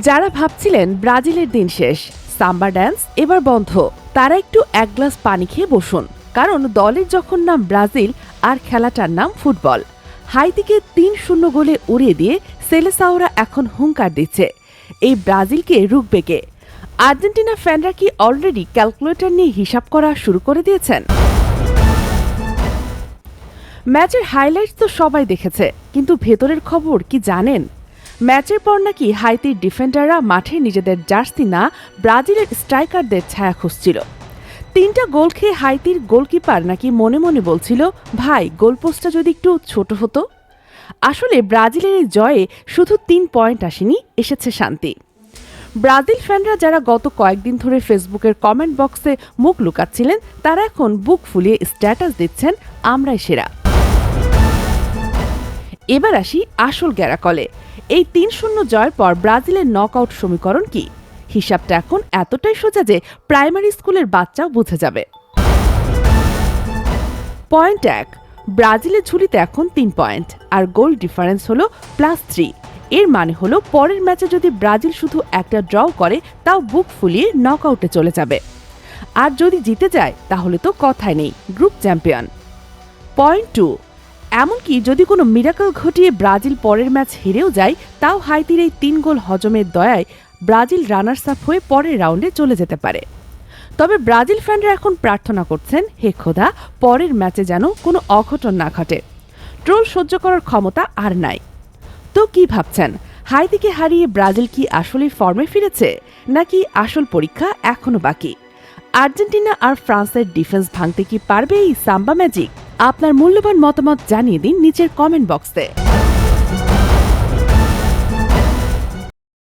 যারা ভাবছিলেন ব্রাজিলের দিন শেষ, সাম্বা ড্যান্স এবার বন্ধ, তারা একটু এক গ্লাস পানি খেয়ে বসুন, কারণ দলের যখন নাম ব্রাজিল আর খেলাটার নাম ফুটবল। হাইতিকে ৩-০ গোলে উড়িয়ে দিয়ে সেলেসাওরা এখন হুঙ্কার দিচ্ছে এই ব্রাজিলকে রুখবে কে। আর্জেন্টিনা ফ্যানরা কি অলরেডি ক্যালকুলেটর নিয়ে হিসাব করা শুরু করে দিয়েছেন? ম্যাচের হাইলাইটস তো সবাই দেখেছে, কিন্তু ভেতরের খবর কি জানেন? ম্যাচের পর নাকি হাইতির ডিফেন্ডাররা মাঠে নিজেদের জার্সি না, ব্রাজিলের স্ট্রাইকারদের ছায়া খুঁজছিল। ৩টা গোল খেয়ে হাইতির গোলকিপার নাকি মনে মনে বলছিল, ভাই গোলপোস্টটা যদি একটু ছোট হতো। আসলে ব্রাজিলের এই জয়ে শুধু ৩ পয়েন্ট আসেনি, এসেছে শান্তি। ব্রাজিল ফ্যানরা যারা গত কয়েকদিন ধরে ফেসবুকের কমেন্ট বক্সে মুখ লুকাচ্ছিলেন, তারা এখন বুক ফুলিয়ে স্ট্যাটাস দিচ্ছেন, আমরাই সেরা। এবার আসি আসল গ্যারাকলে। এই ৩-০ জয়ের পর ব্রাজিলের নকআউট সমীকরণ কি? হিসাবটা এখন এতটাই সোজা যে প্রাইমারি স্কুলের বাচ্চাও বুঝে যাবে। পয়েন্ট ১, ব্রাজিলের ঝুলিতে এখন ৩ পয়েন্ট, আর গোল ডিফারেন্স হলো +3। এর মানে হলো পরের ম্যাচে যদি ব্রাজিল শুধু একটা ড্র করে, তাও বুক ফুলিয়ে নকআউটে চলে যাবে। আর যদি জিতে যায় তাহলে তো কথাই নেই, গ্রুপ চ্যাম্পিয়ন। পয়েন্ট ২, এমনকি যদি কোনো মিরাকল ঘটিয়ে ব্রাজিল পরের ম্যাচ হেরেও যায়, তাও হাইতির এই ৩ গোল হজমের দয়ায় ব্রাজিল রানার্স আপ হয়ে পরের রাউন্ডে চলে যেতে পারে। তবে ব্রাজিল ফ্যানরা এখন প্রার্থনা করছেন, হে খোদা, পরের ম্যাচে যেন কোনো অঘটন না ঘটে। ট্রোল সহ্য করার ক্ষমতা আর নাই। তো কি ভাবছেন, হাইতিকে হারিয়ে ব্রাজিল কি আসলে ফর্মে ফিরেছে, নাকি আসল পরীক্ষা এখনো বাকি? আর্জেন্টিনা আর ফ্রান্সের ডিফেন্স ভাঙতে কি পারবে এই সাম্বা ম্যাজিক? আপনার মূল্যবান মতামত জানিয়ে দিন নিচের কমেন্ট বক্সে।